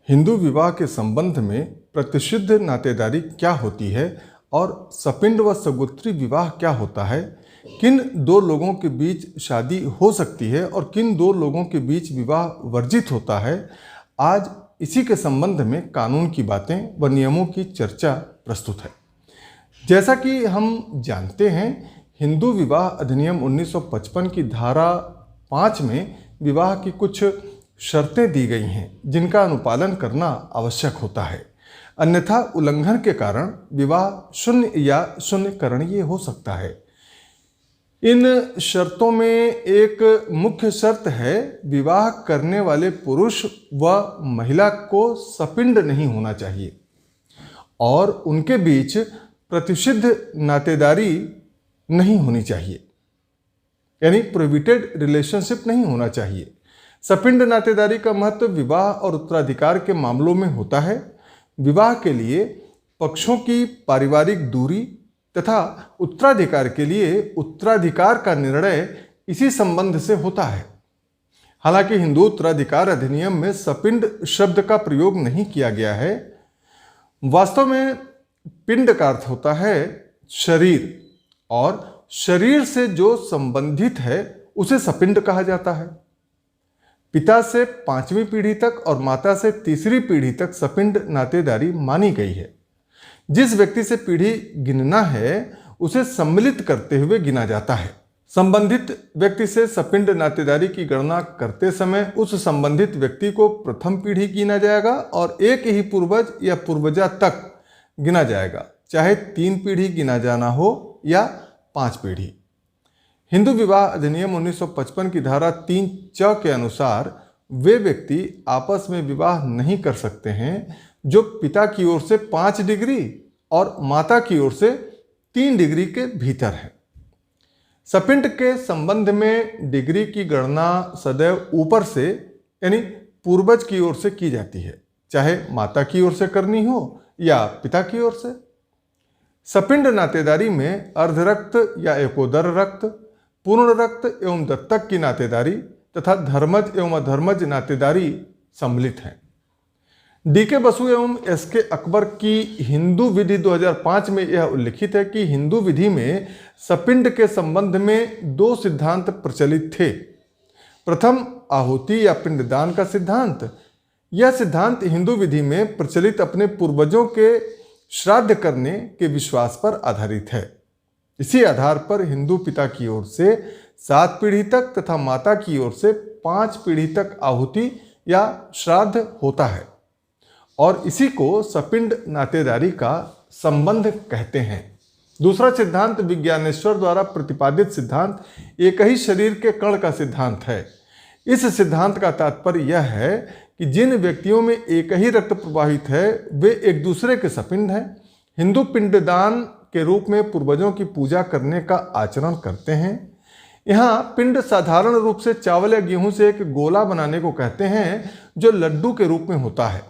हिंदू विवाह के संबंध में प्रतिषिद्ध नातेदारी क्या होती है और सपिंड व सगोत्री विवाह क्या होता है, किन दो लोगों के बीच शादी हो सकती है और किन दो लोगों के बीच विवाह वर्जित होता है, आज इसी के संबंध में कानून की बातें व नियमों की चर्चा प्रस्तुत है। जैसा कि हम जानते हैं, हिंदू विवाह अधिनियम 1955 की धारा 5 में विवाह की कुछ शर्तें दी गई हैं जिनका अनुपालन करना आवश्यक होता है, अन्यथा उल्लंघन के कारण विवाह शून्य या शून्यकरणीय हो सकता है। इन शर्तों में एक मुख्य शर्त है, विवाह करने वाले पुरुष व महिला को सपिंड नहीं होना चाहिए और उनके बीच प्रतिषिद्ध नातेदारी नहीं होनी चाहिए, यानी प्रोहिबिटेड रिलेशनशिप नहीं होना चाहिए। सपिंड नातेदारी का महत्व विवाह और उत्तराधिकार के मामलों में होता है। विवाह के लिए पक्षों की पारिवारिक दूरी तथा उत्तराधिकार के लिए उत्तराधिकार का निर्णय इसी संबंध से होता है। हालांकि हिंदू उत्तराधिकार अधिनियम में सपिंड शब्द का प्रयोग नहीं किया गया है। वास्तव में पिंड का अर्थ होता है शरीर, और शरीर से जो संबंधित है उसे सपिंड कहा जाता है। पिता से 5वीं पीढ़ी तक और माता से 3री पीढ़ी तक सपिंड नातेदारी मानी गई है। जिस व्यक्ति से पीढ़ी गिनना है उसे सम्मिलित करते हुए गिना जाता है। संबंधित व्यक्ति से सपिंड नातेदारी की गणना करते समय उस संबंधित व्यक्ति को प्रथम पीढ़ी गिना जाएगा और एक ही पूर्वज या पूर्वजा तक गिना जाएगा, चाहे 3 पीढ़ी गिना जाना हो या 5 पीढ़ी। हिंदू विवाह अधिनियम 1955 की धारा 3 के अनुसार वे व्यक्ति आपस में विवाह नहीं कर सकते हैं जो पिता की ओर से 5 डिग्री और माता की ओर से 3 डिग्री के भीतर है। सपिंड के संबंध में डिग्री की गणना सदैव ऊपर से यानी पूर्वज की ओर से की जाती है, चाहे माता की ओर से करनी हो या पिता की ओर से। सपिंड नातेदारी में अर्धरक्त या एकोदर रक्त, पूर्ण रक्त एवं दत्तक की नातेदारी तथा धर्मज एवं अधर्मज नातेदारी सम्मिलित हैं। डी.के. बसु एवं एस.के. अकबर की हिंदू विधि 2005 में यह उल्लिखित है कि हिंदू विधि में सपिंड के संबंध में 2 सिद्धांत प्रचलित थे। प्रथम आहुति या पिंडदान का सिद्धांत। यह सिद्धांत हिंदू विधि में प्रचलित अपने पूर्वजों के श्राद्ध करने के विश्वास पर आधारित है। इसी आधार पर हिंदू पिता की ओर से 7 पीढ़ी तक तथा माता की ओर से 5 पीढ़ी तक आहुति या श्राद्ध होता है और इसी को सपिंड नातेदारी का संबंध कहते हैं। दूसरा सिद्धांत विज्ञानेश्वर द्वारा प्रतिपादित सिद्धांत एक ही शरीर के कण का सिद्धांत है। इस सिद्धांत का तात्पर्य यह है कि जिन व्यक्तियों में एक ही रक्त प्रवाहित है वे एक दूसरे के सपिंड हैं। हिंदू पिंडदान के रूप में पूर्वजों की पूजा करने का आचरण करते हैं। यहाँ पिंड साधारण रूप से चावल या गेहूं से एक गोला बनाने को कहते हैं जो लड्डू के रूप में होता है।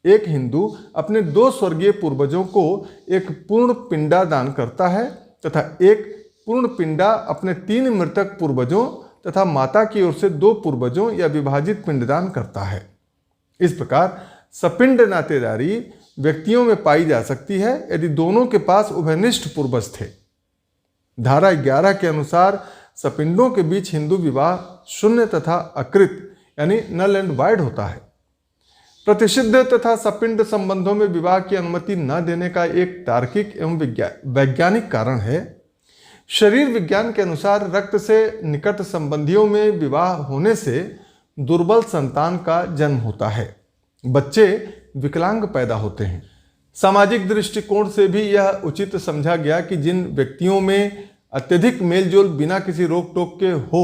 एक हिंदू अपने 2 स्वर्गीय पूर्वजों को एक पूर्ण पिंडा दान करता है तथा एक पूर्ण पिंडा अपने 3 मृतक पूर्वजों तथा माता की ओर से 2 पूर्वजों या विभाजित पिंडदान करता है। इस प्रकार सपिंड नातेदारी व्यक्तियों में पाई जा सकती है यदि दोनों के पास उभयनिष्ठ पूर्वज थे। धारा 11 के अनुसार सपिंडों के बीच हिंदू विवाह शून्य तथा अकृत यानी नल एंड वाइड होता है। प्रतिषिद्ध तथा सपिंड संबंधों में विवाह की अनुमति न देने का एक तार्किक एवं वैज्ञानिक कारण है। शरीर विज्ञान के अनुसार रक्त से निकट संबंधियों में विवाह होने से दुर्बल संतान का जन्म होता है, बच्चे विकलांग पैदा होते हैं। सामाजिक दृष्टिकोण से भी यह उचित समझा गया कि जिन व्यक्तियों में अत्यधिक मेलजोल बिना किसी रोक टोक के हो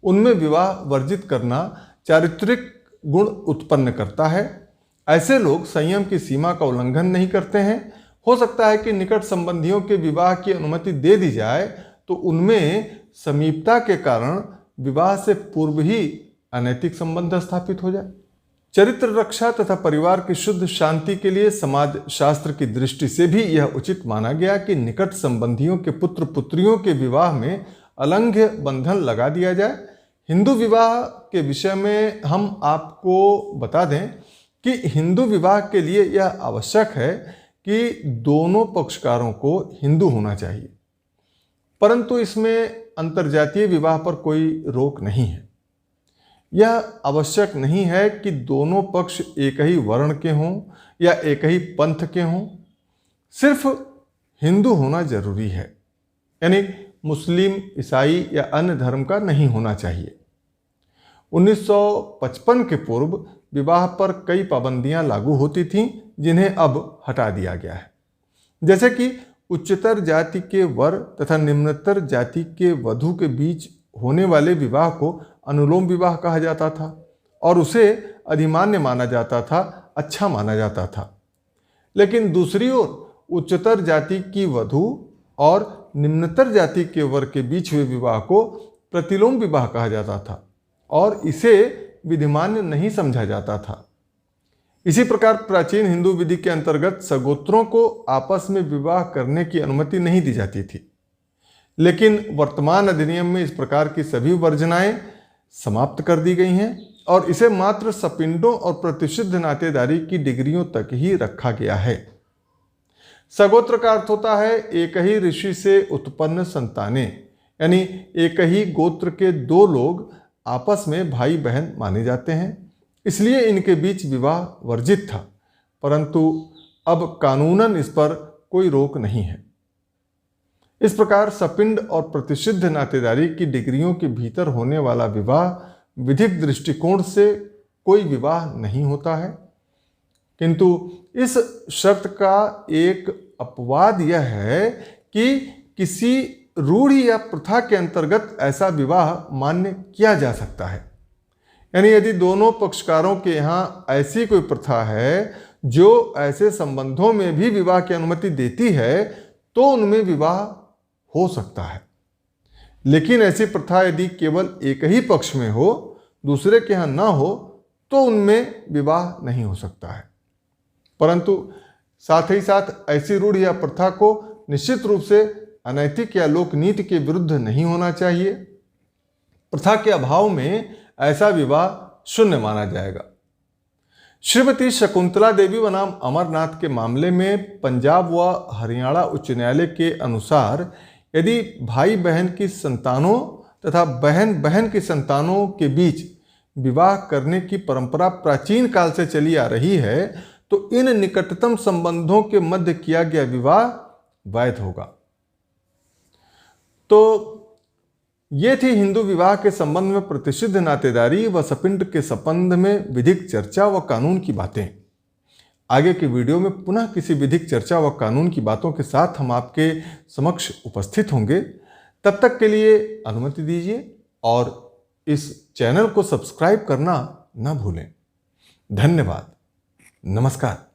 उनमें विवाह वर्जित करना चारित्रिक गुण उत्पन्न करता है। ऐसे लोग संयम की सीमा का उल्लंघन नहीं करते हैं। हो सकता है कि निकट संबंधियों के विवाह की अनुमति दे दी जाए तो उनमें समीपता के कारण विवाह से पूर्व ही अनैतिक संबंध स्थापित हो जाए। चरित्र रक्षा तथा परिवार की शुद्ध शांति के लिए समाज शास्त्र की दृष्टि से भी यह उचित माना गया कि निकट संबंधियों के पुत्र पुत्रियों के विवाह में अलंघ्य बंधन लगा दिया जाए। हिंदू विवाह के विषय में हम आपको बता दें कि हिंदू विवाह के लिए यह आवश्यक है कि दोनों पक्षकारों को हिंदू होना चाहिए, परंतु इसमें अंतर्जातीय विवाह पर कोई रोक नहीं है। यह आवश्यक नहीं है कि दोनों पक्ष एक ही वर्ण के हों या एक ही पंथ के हों, सिर्फ हिंदू होना जरूरी है, यानी मुस्लिम, ईसाई या अन्य धर्म का नहीं होना चाहिए। 1955 के पूर्व विवाह पर कई पाबंदियां लागू होती थीं, जिन्हें अब हटा दिया गया है। जैसे कि उच्चतर जाति के वर तथा निम्नतर जाति के वधू के बीच होने वाले विवाह को अनुलोम विवाह कहा जाता था और उसे अधिमान्य माना जाता था, अच्छा माना जाता था। लेकिन दूसरी ओर उच्चतर जाति की वधू और निम्नतर जाति के वर के बीच हुए विवाह को प्रतिलोम विवाह कहा जाता था और इसे विधिमान्य नहीं समझा जाता था। इसी प्रकार प्राचीन हिंदू विधि के अंतर्गत सगोत्रों को आपस में विवाह करने की अनुमति नहीं दी जाती थी, लेकिन वर्तमान अधिनियम में इस प्रकार की सभी वर्जनाएं समाप्त कर दी गई हैं और इसे मात्र सपिंडों और प्रतिषिद्ध नातेदारी की डिग्रियों तक ही रखा गया है। सगोत्र का अर्थ होता है एक ही ऋषि से उत्पन्न संतानें, यानी एक ही गोत्र के दो लोग आपस में भाई बहन माने जाते हैं, इसलिए इनके बीच विवाह वर्जित था, परंतु अब कानूनन इस पर कोई रोक नहीं है। इस प्रकार सपिंड और प्रतिषिद्ध नातेदारी की डिग्रियों के भीतर होने वाला विवाह विधिक दृष्टिकोण से कोई विवाह नहीं होता है, किंतु इस शर्त का एक अपवाद यह है कि किसी रूढ़ि या प्रथा के अंतर्गत ऐसा विवाह मान्य किया जा सकता है। यानी यदि दोनों पक्षकारों के यहाँ ऐसी कोई प्रथा है जो ऐसे संबंधों में भी विवाह की अनुमति देती है, तो उनमें विवाह हो सकता है। लेकिन ऐसी प्रथा यदि केवल एक ही पक्ष में हो, दूसरे के यहाँ ना हो, तो उनमें विवाह नहीं हो सकता है। परंतु साथ ही साथ ऐसी रूढ़ि या प्रथा को निश्चित रूप से अनैतिक या लोकनीति के विरुद्ध नहीं होना चाहिए। प्रथा के अभाव में ऐसा विवाह शून्य माना जाएगा। श्रीमती शकुंतला देवी बनाम अमरनाथ के मामले में पंजाब व हरियाणा उच्च न्यायालय के अनुसार यदि भाई बहन की संतानों तथा बहन बहन की संतानों के बीच विवाह करने की परंपरा प्राचीन काल से चली आ रही है, तो इन निकटतम संबंधों के मध्य किया गया विवाह वैध होगा। तो ये थी हिंदू विवाह के संबंध में प्रतिषिद्ध नातेदारी व सपिंड के संबंध में विधिक चर्चा व कानून की बातें। आगे के वीडियो में पुनः किसी विधिक चर्चा व कानून की बातों के साथ हम आपके समक्ष उपस्थित होंगे। तब तक के लिए अनुमति दीजिए और इस चैनल को सब्सक्राइब करना न भूलें। धन्यवाद। नमस्कार।